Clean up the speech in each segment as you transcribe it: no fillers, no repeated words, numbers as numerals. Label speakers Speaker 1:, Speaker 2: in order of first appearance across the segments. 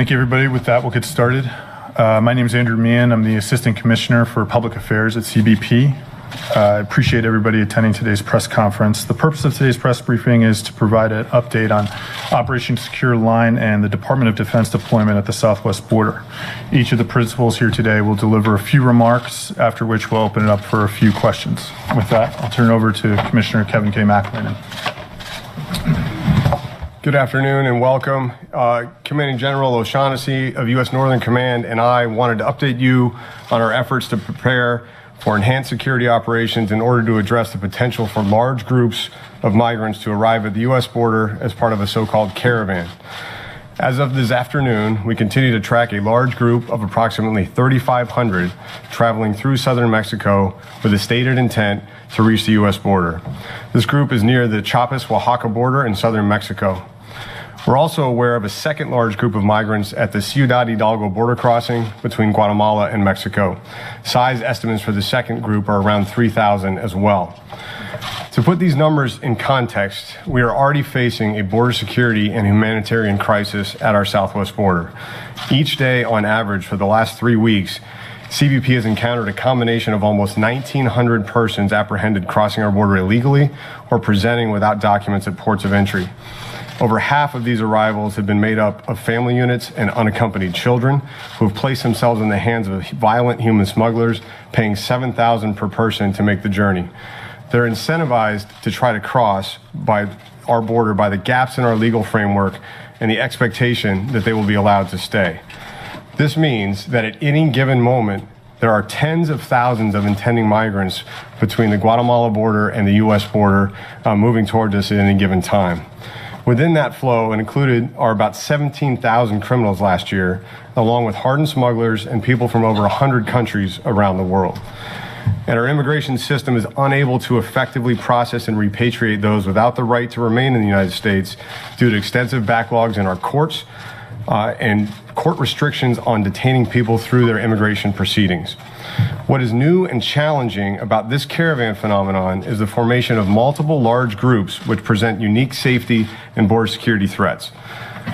Speaker 1: Thank you, everybody. With that, we'll get started. My name is Andrew Meehan. I'm the Assistant Commissioner for Public Affairs at CBP. I appreciate everybody attending today's press conference. The purpose of today's press briefing is to provide an update on Operation Secure Line and the Department of Defense deployment at the southwest border. Each of the principals here today will deliver a few remarks, after which we'll open it up for a few questions. With that, I'll turn it over to Commissioner Kevin K. McAleenan.
Speaker 2: Good afternoon and welcome. Commanding General O'Shaughnessy of U.S. Northern Command and I wanted to update you on our efforts to prepare for enhanced security operations in order to address the potential for large groups of migrants to arrive at the U.S. border as part of a so-called Caravan. As of this afternoon, we continue to track a large group of approximately 3,500 traveling through southern Mexico with a stated intent to reach the U.S. border. This group is near the Chiapas-Oaxaca border in southern Mexico. We're also aware of a second large group of migrants at the Ciudad Hidalgo border crossing between Guatemala and Mexico. Size estimates for the second group are around 3,000 as well. To put these numbers in context, we are already facing a border security and humanitarian crisis at our southwest border. Each day, on average, for the last 3 weeks, CBP has encountered a combination of almost 1,900 persons apprehended crossing our border illegally or presenting without documents at ports of entry. Over half of these arrivals have been made up of family units and unaccompanied children who have placed themselves in the hands of violent human smugglers, paying $7,000 per person to make the journey. They're incentivized to try to cross by our border by the gaps in our legal framework and the expectation that they will be allowed to stay. This means that at any given moment, there are tens of thousands of intending migrants between the Guatemala border and the U.S. border moving toward us at any given time. Within that flow, and included, are about 17,000 criminals last year, along with hardened smugglers and people from over 100 countries around the world. And our immigration system is unable to effectively process and repatriate those without the right to remain in the United States due to extensive backlogs in our courts and court restrictions on detaining people through their immigration proceedings. What is new and challenging about this caravan phenomenon is the formation of multiple large groups which present unique safety and border security threats.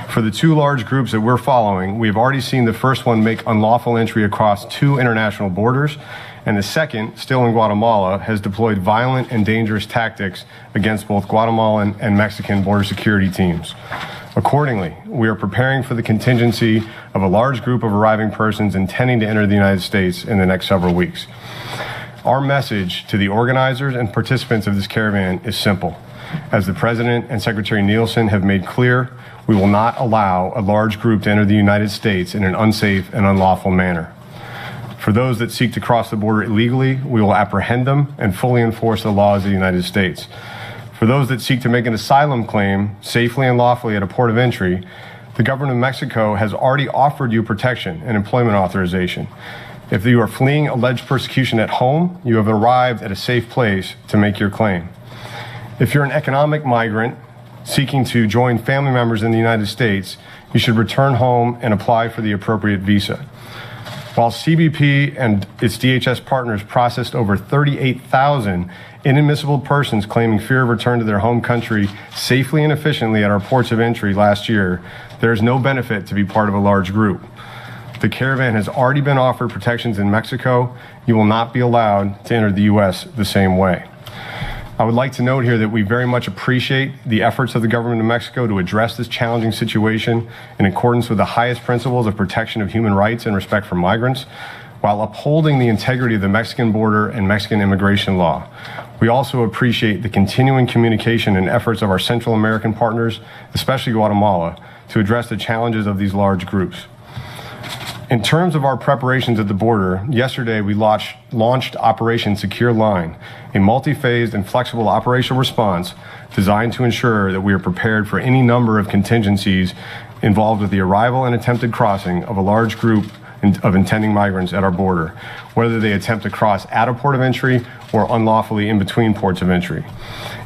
Speaker 2: For the two large groups that we're following, we have already seen the first one make unlawful entry across 2 international borders, and the second, still in Guatemala, has deployed violent and dangerous tactics against both Guatemalan and Mexican border security teams. Accordingly, we are preparing for the contingency of a large group of arriving persons intending to enter the United States in the next several weeks. Our message to the organizers and participants of this caravan is simple. As the President and Secretary Nielsen have made clear, we will not allow a large group to enter the United States in an unsafe and unlawful manner. For those that seek to cross the border illegally, we will apprehend them and fully enforce the laws of the United States. For those that seek to make an asylum claim safely and lawfully at a port of entry, the government of Mexico has already offered you protection and employment authorization. If you are fleeing alleged persecution at home, you have arrived at a safe place to make your claim. If you're an economic migrant seeking to join family members in the United States, you should return home and apply for the appropriate visa. While CBP and its DHS partners processed over 38,000 inadmissible persons claiming fear of return to their home country safely and efficiently at our ports of entry last year, there is no benefit to be part of a large group. The caravan has already been offered protections in Mexico. You will not be allowed to enter the U.S. the same way. I would like to note here that we very much appreciate the efforts of the government of Mexico to address this challenging situation in accordance with the highest principles of protection of human rights and respect for migrants, while upholding the integrity of the Mexican border and Mexican immigration law. We also appreciate the continuing communication and efforts of our Central American partners, especially Guatemala, to address the challenges of these large groups. In terms of our preparations at the border, yesterday we launched Operation Secure Line, a multi-phased and flexible operational response designed to ensure that we are prepared for any number of contingencies involved with the arrival and attempted crossing of a large group of intending migrants at our border, whether they attempt to cross at a port of entry or unlawfully in between ports of entry.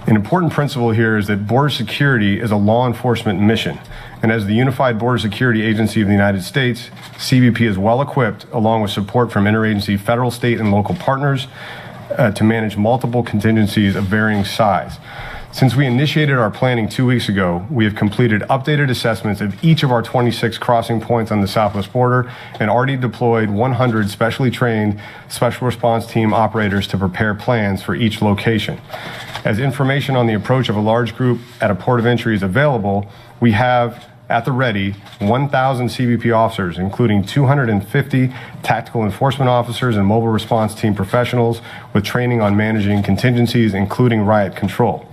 Speaker 2: An important principle here is that border security is a law enforcement mission, and as the Unified Border Security Agency of the United States, CBP is well equipped, along with support from interagency federal, state, and local partners, to manage multiple contingencies of varying size. Since we initiated our planning 2 weeks ago, we have completed updated assessments of each of our 26 crossing points on the southwest border and already deployed 100 specially trained special response team operators to prepare plans for each location. As information on the approach of a large group at a port of entry is available, we have at the ready 1,000 CBP officers, including 250 tactical enforcement officers and mobile response team professionals with training on managing contingencies, including riot control.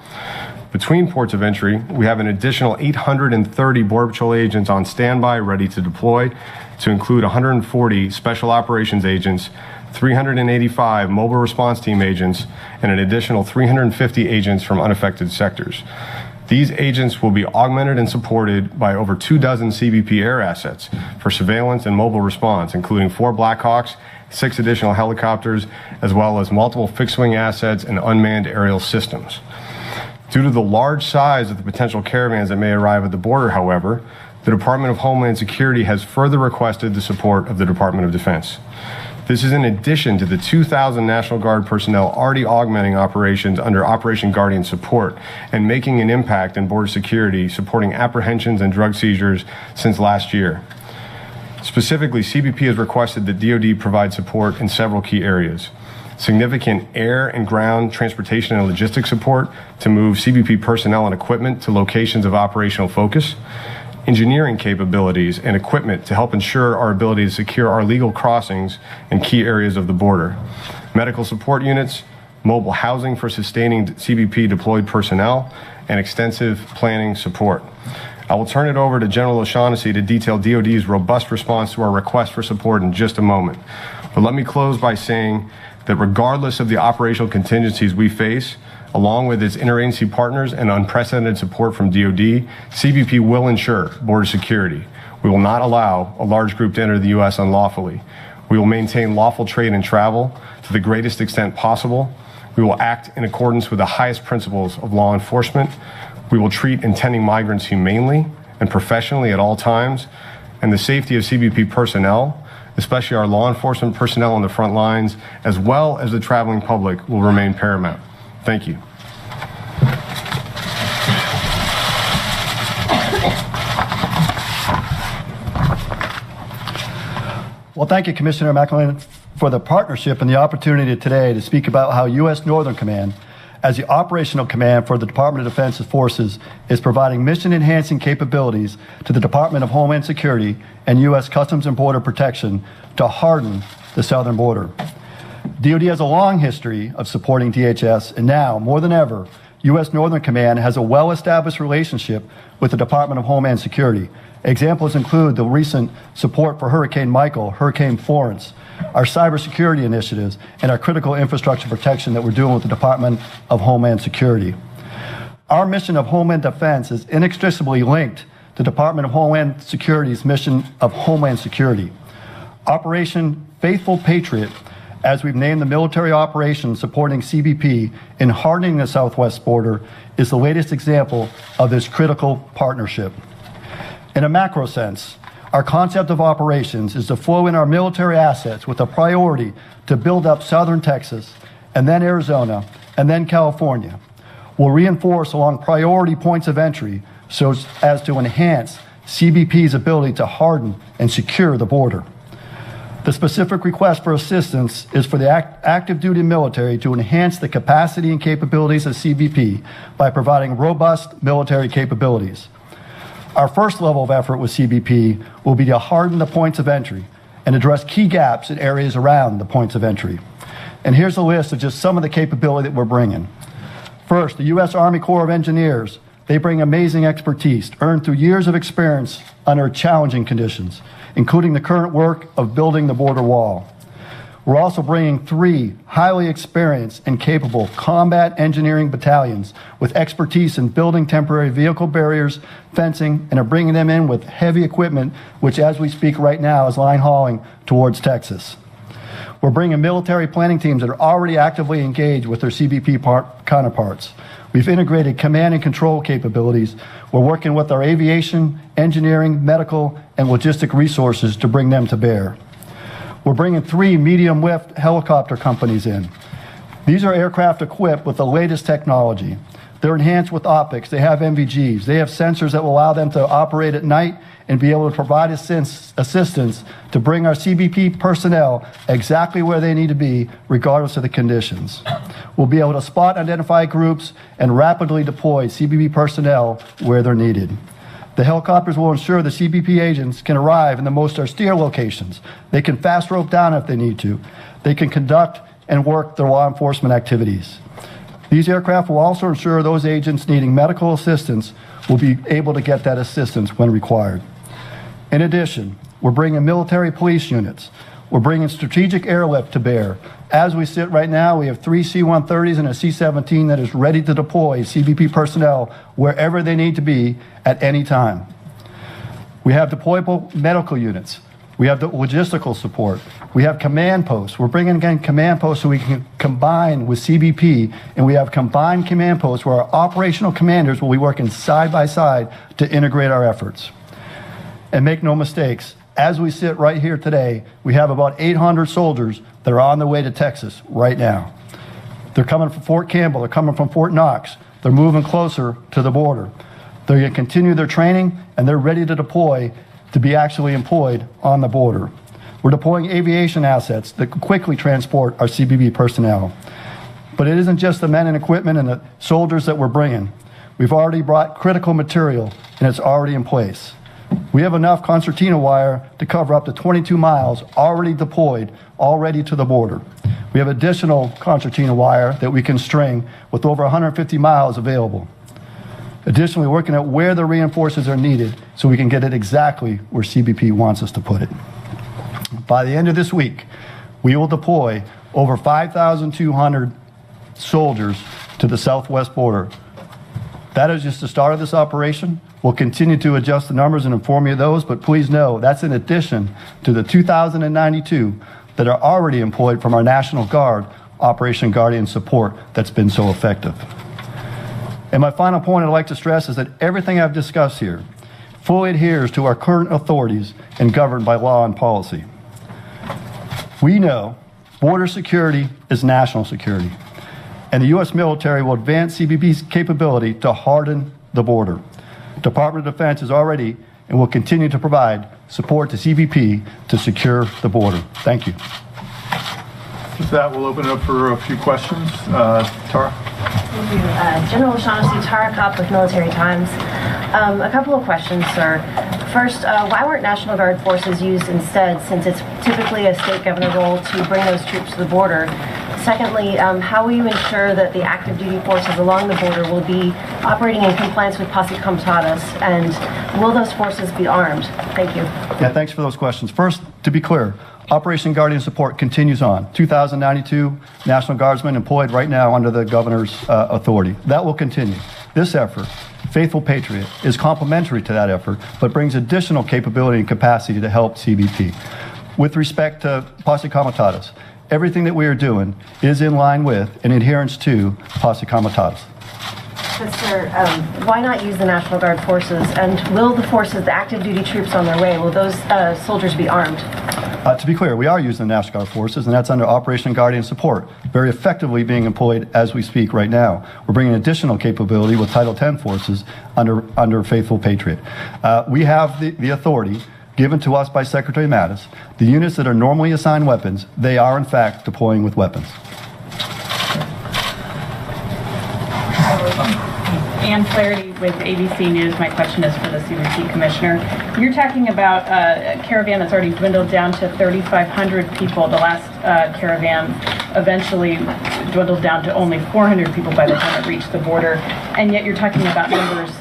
Speaker 2: Between ports of entry, we have an additional 830 Border Patrol agents on standby ready to deploy, to include 140 special operations agents, 385 mobile response team agents, and an additional 350 agents from unaffected sectors. These agents will be augmented and supported by over 24 CBP air assets for surveillance and mobile response, including 4 Blackhawks, 6 additional helicopters, as well as multiple fixed-wing assets and unmanned aerial systems. Due to the large size of the potential caravans that may arrive at the border, however, the Department of Homeland Security has further requested the support of the Department of Defense. This is in addition to the 2,000 National Guard personnel already augmenting operations under Operation Guardian support and making an impact in border security, supporting apprehensions and drug seizures since last year. Specifically, CBP has requested that DoD provide support in several key areas. Significant air and ground transportation and logistics support to move CBP personnel and equipment to locations of operational focus, engineering capabilities and equipment to help ensure our ability to secure our legal crossings in key areas of the border, medical support units, mobile housing for sustaining CBP deployed personnel, and extensive planning support. I will turn it over to General O'Shaughnessy to detail DoD's robust response to our request for support in just a moment. But let me close by saying that regardless of the operational contingencies we face, along with its interagency partners and unprecedented support from DoD, CBP will ensure border security. We will not allow a large group to enter the U.S. unlawfully. We will maintain lawful trade and travel to the greatest extent possible. We will act in accordance with the highest principles of law enforcement. We will treat intending migrants humanely and professionally at all times, and the safety of CBP personnel, especially our law enforcement personnel on the front lines, as well as the traveling public, will remain paramount. Thank you.
Speaker 3: Well, thank you, Commissioner McElwain, for the partnership and the opportunity today to speak about how U.S. Northern Command, as the operational command for the Department of Defense forces, is providing mission-enhancing capabilities to the Department of Homeland Security and U.S. Customs and Border Protection to harden the southern border. DoD has a long history of supporting DHS, and now, more than ever, U.S. Northern Command has a well-established relationship with the Department of Homeland Security. Examples include the recent support for Hurricane Michael, Hurricane Florence, our cybersecurity initiatives, and our critical infrastructure protection that we're doing with the Department of Homeland Security. Our mission of Homeland Defense is inextricably linked to the Department of Homeland Security's mission of Homeland Security. Operation Faithful Patriot, as we've named the military operation supporting CBP in hardening the southwest border, is the latest example of this critical partnership. In a macro sense, our concept of operations is to flow in our military assets with a priority to build up southern Texas, and then Arizona, and then California. We'll reinforce along priority points of entry so as to enhance CBP's ability to harden and secure the border. The specific request for assistance is for the active duty military to enhance the capacity and capabilities of CBP by providing robust military capabilities. Our first level of effort with CBP will be to harden the points of entry and address key gaps in areas around the points of entry. And here's a list of just some of the capability that we're bringing. First, the U.S. Army Corps of Engineers. They bring amazing expertise earned through years of experience under challenging conditions, including the current work of building the border wall. We're also bringing 3 highly experienced and capable combat engineering battalions with expertise in building temporary vehicle barriers, fencing, and are bringing them in with heavy equipment, which as we speak right now is line hauling towards Texas. We're bringing military planning teams that are already actively engaged with their CBP counterparts. We've integrated command and control capabilities. We're working with our aviation, engineering, medical, and logistic resources to bring them to bear. We're bringing 3 medium-lift helicopter companies in. These are aircraft equipped with the latest technology. They're enhanced with optics. They have MVGs. They have sensors that will allow them to operate at night and be able to provide assistance to bring our CBP personnel exactly where they need to be, regardless of the conditions. We'll be able to spot and identify groups and rapidly deploy CBP personnel where they're needed. The helicopters will ensure the CBP agents can arrive in the most austere locations. They can fast rope down if they need to. They can conduct and work their law enforcement activities. These aircraft will also ensure those agents needing medical assistance will be able to get that assistance when required. In addition, we're bringing military police units. We're bringing strategic airlift to bear. As we sit right now, we have 3 C-130s and a C-17 that is ready to deploy CBP personnel wherever they need to be at any time. We have deployable medical units. We have the logistical support. We have command posts. We're bringing again command posts so we can combine with CBP, and we have combined command posts where our operational commanders will be working side by side to integrate our efforts. And make no mistakes, as we sit right here today, we have about 800 soldiers that are on their way to Texas right now. They're coming from Fort Campbell. They're coming from Fort Knox. They're moving closer to the border. They're going to continue their training, and they're ready to deploy to be actually employed on the border. We're deploying aviation assets that can quickly transport our CBP personnel. But it isn't just the men and equipment and the soldiers that we're bringing. We've already brought critical material, and it's already in place. We have enough concertina wire to cover up to 22 miles already deployed, already to the border. We have additional concertina wire that we can string with over 150 miles available. Additionally, working at where the reinforcements are needed so we can get it exactly where CBP wants us to put it. By the end of this week, we will deploy over 5,200 soldiers to the southwest border. That is just the start of this operation. We'll continue to adjust the numbers and inform you of those, but please know that's in addition to the 2,092 that are already employed from our National Guard Operation Guardian support that's been so effective. And my final point I'd like to stress is that everything I've discussed here fully adheres to our current authorities and governed by law and policy. We know border security is national security, and the U.S. military will advance CBP's capability to harden the border. Department of Defense is already and will continue to provide support to CBP to secure the border. Thank you.
Speaker 1: With that, we'll open it up for a few questions. Tara?
Speaker 4: Thank you. General O'Shaughnessy, Tara Kopp with Military Times. A couple of questions, sir. First, why weren't National Guard forces used instead, since it's typically a state governor role to bring those troops to the border? Secondly, how will you ensure that the active duty forces along the border will be operating in compliance with Posse Comitatus, and will those forces be armed? Thank you.
Speaker 3: Yeah, thanks for those questions. First, to be clear, Operation Guardian Support continues on. 2,092 National Guardsmen employed right now under the governor's authority. That will continue. This effort, Faithful Patriot, is complementary to that effort, but brings additional capability and capacity to help CBP. With respect to Posse Comitatus, everything that we are doing is in line with and adherence to Posse Comitatus.
Speaker 4: But sir, why not use the National Guard forces? And will the forces, the active duty troops on their way, will those soldiers be armed?
Speaker 3: To be clear, we are using the National Guard forces, and that's under Operation Guardian Support, very effectively being employed as we speak right now. We're bringing additional capability with Title X forces under Faithful Patriot. We have the authority given to us by Secretary Mattis. The units that are normally assigned weapons, they are in fact deploying with weapons.
Speaker 5: Ann Flaherty with ABC News. My question is for the CBP Commissioner. You're talking about a caravan that's already dwindled down to 3,500 people. The last caravan eventually dwindled down to only 400 people by the time it reached the border. And yet you're talking about numbers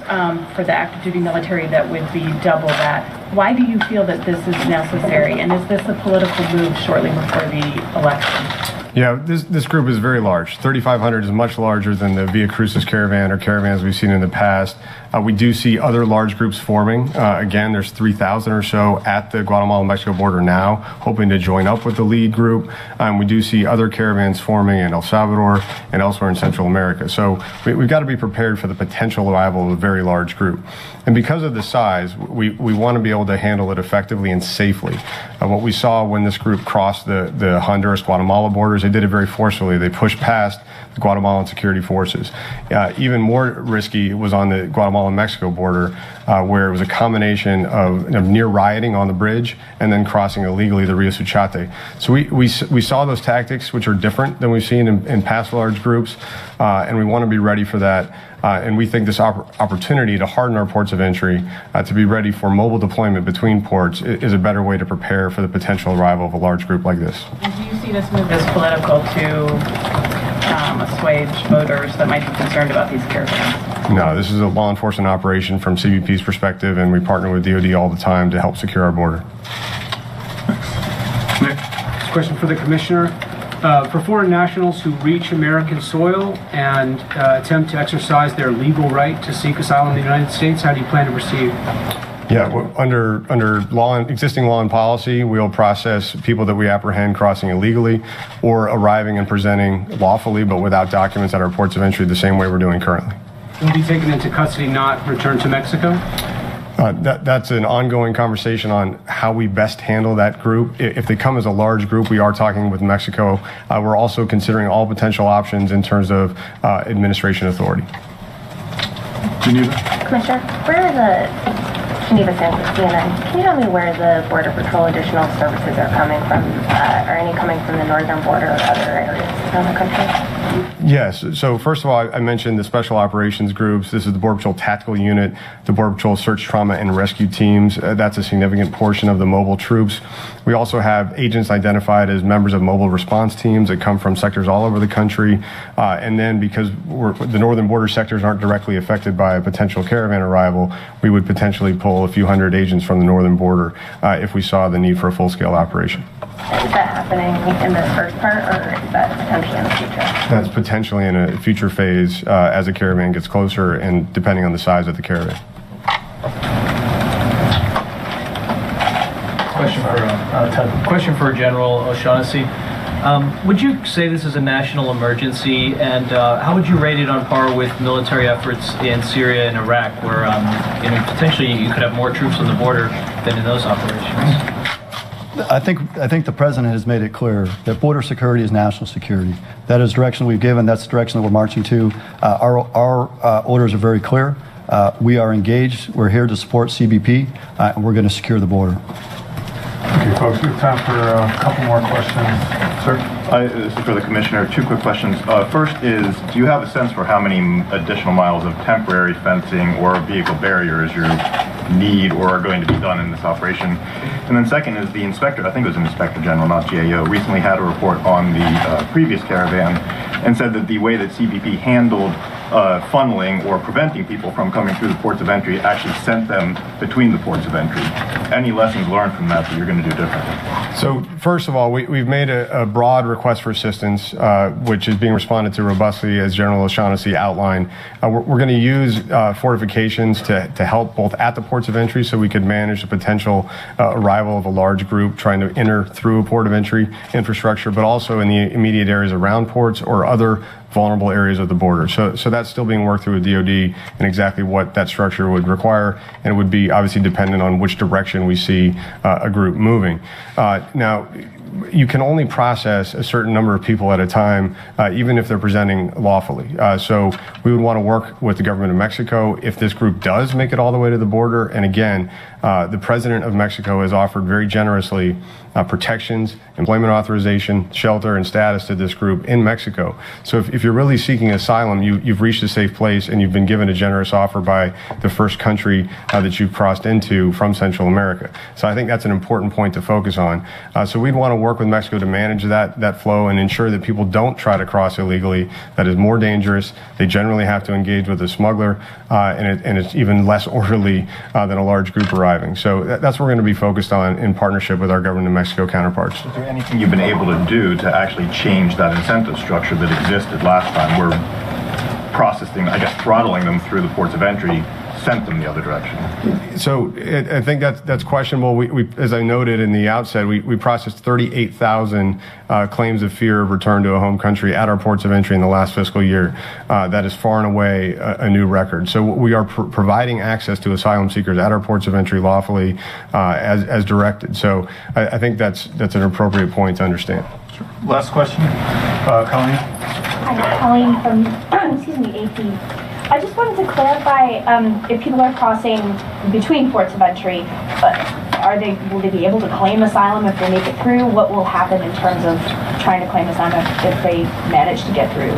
Speaker 5: for the active duty military that would be double that. Why do you feel that this is necessary? And is this a political move shortly before the election?
Speaker 2: Yeah, this group is very large. 3,500 is much larger than the Via Crucis caravan or caravans we've seen in the past. We do see other large groups forming. Again, there's 3,000 or so at the Guatemala-Mexico border now, hoping to join up with the lead group. We do see other caravans forming in El Salvador and elsewhere in Central America. So we've got to be prepared for the potential arrival of a very large group. And because of the size, we want to be able to handle it effectively and safely. What we saw when this group crossed the Honduras-Guatemala borders, they did it very forcefully. They pushed past the Guatemalan security forces. Even more risky was on the Guatemala-Mexico border, where it was a combination of near rioting on the bridge and then crossing illegally the Rio Suchate. So we saw those tactics, which are different than we've seen in past large groups, and we want to be ready for that. And we think this opportunity to harden our ports of entry, to be ready for mobile deployment between ports, is a better way to prepare for the potential arrival of a large group like this.
Speaker 5: And do you see this move as political to assuage voters that might be concerned about these caravans?
Speaker 2: No, this is a law enforcement operation from CBP's perspective, and we partner with DoD all the time to help secure our border.
Speaker 6: Next question for the Commissioner. For foreign nationals who reach American soil and attempt to exercise their legal right to seek asylum in the United States, how do you plan to proceed?
Speaker 2: Yeah, under existing law and policy, we'll process people that we apprehend crossing illegally or arriving and presenting lawfully but without documents at our ports of entry the same way we're doing currently.
Speaker 6: Will be taken into custody, not returned to Mexico?
Speaker 2: That's an ongoing conversation on how we best handle that group. If they come as a large group, we are talking with Mexico. We're also considering all potential options in terms of administration authority.
Speaker 1: Geneva.
Speaker 4: Commissioner, where are the Geneva CNN? Can you tell me where the Border Patrol additional services are coming from? Are any coming from the northern border or other areas around the country?
Speaker 2: Yes. So first of all, I mentioned the special operations groups. This is the Border Patrol Tactical Unit, the Border Patrol Search, Trauma, and Rescue Teams. That's a significant portion of the mobile troops. We also have agents identified as members of mobile response teams that come from sectors all over the country. And then because the northern border sectors aren't directly affected by a potential caravan arrival, we would potentially pull a few hundred agents from the northern border if we saw the need for a full-scale operation.
Speaker 4: Is that happening in this first part, or is that potentially in the future?
Speaker 2: That's potentially in a future phase as a caravan gets closer and depending on the size of the caravan.
Speaker 7: Question for General O'Shaughnessy. Would you say this is a national emergency, and how would you rate it on par with military efforts in Syria and Iraq, where potentially you could have more troops on the border than in those operations?
Speaker 3: I think the president has made it clear that border security is national security. That is direction we've given. That's the direction that we're marching to. Our orders are very clear. We are engaged. We're here to support CBP, and we're going to secure the border.
Speaker 1: Okay, folks, we have time for a couple more questions. Sir?
Speaker 8: This is for the Commissioner. Two quick questions. First is, do you have a sense for how many additional miles of temporary fencing or vehicle barriers you need or are going to be done in this operation? And then second is the inspector, I think it was an Inspector General, not GAO, recently had a report on the previous caravan and said that the way that CBP handled funneling or preventing people from coming through the ports of entry actually sent them between the ports of entry. Any lessons learned from that you're going to do differently?
Speaker 2: So first of all, we've made a broad request for assistance, which is being responded to robustly, as General O'Shaughnessy outlined. We're going to use fortifications to help both at the ports of entry so we could manage the potential arrival of a large group trying to enter through a port of entry infrastructure, but also in the immediate areas around ports or other vulnerable areas of the border. So that's still being worked through with DoD and exactly what that structure would require, and it would be obviously dependent on which direction we see a group moving. Now, you can only process a certain number of people at a time, even if they're presenting lawfully. So we would want to work with the government of Mexico if this group does make it all the way to the border. And again, the president of Mexico has offered very generously protections, employment authorization, shelter, and status to this group in Mexico. So if you're really seeking asylum, you've reached a safe place and you've been given a generous offer by the first country that you've crossed into from Central America. So I think that's an important point to focus on. So we'd want to work with Mexico to manage that flow and ensure that people don't try to cross illegally. That is more dangerous. They generally have to engage with a smuggler, and it's even less orderly than a large group arriving. So that's what we're going to be focused on in partnership with our government of Mexico counterparts.
Speaker 8: Is there anything you've been able to do to actually change that incentive structure that existed last time? We're processing, I guess, throttling them through the ports of entry sent them the other direction?
Speaker 2: So I think that's questionable. We, as I noted in the outset, we processed 38,000 claims of fear of return to a home country at our ports of entry in the last fiscal year. That is far and away a new record. So we are providing access to asylum seekers at our ports of entry lawfully as directed. So I think that's an appropriate point to understand.
Speaker 1: Sure. Last question, Colleen.
Speaker 9: Hi, Colleen from excuse me, AP. I just wanted to clarify if people are crossing between ports of entry, will they be able to claim asylum if they make it through? What will happen in terms of trying to claim asylum if they manage to get through?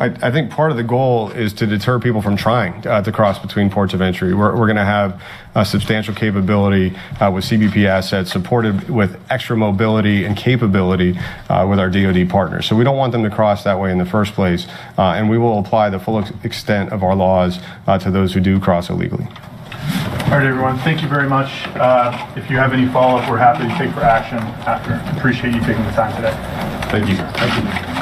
Speaker 2: I think part of the goal is to deter people from trying to cross between ports of entry. We're going to have a substantial capability with CBP assets supported with extra mobility and capability with our DoD partners. So we don't want them to cross that way in the first place, and we will apply the full extent of our laws to those who do cross illegally.
Speaker 1: All right, everyone, thank you very much. If you have any follow-up, we're happy to take for action after. Appreciate you taking the time today.
Speaker 2: Thank you.
Speaker 1: Thank you.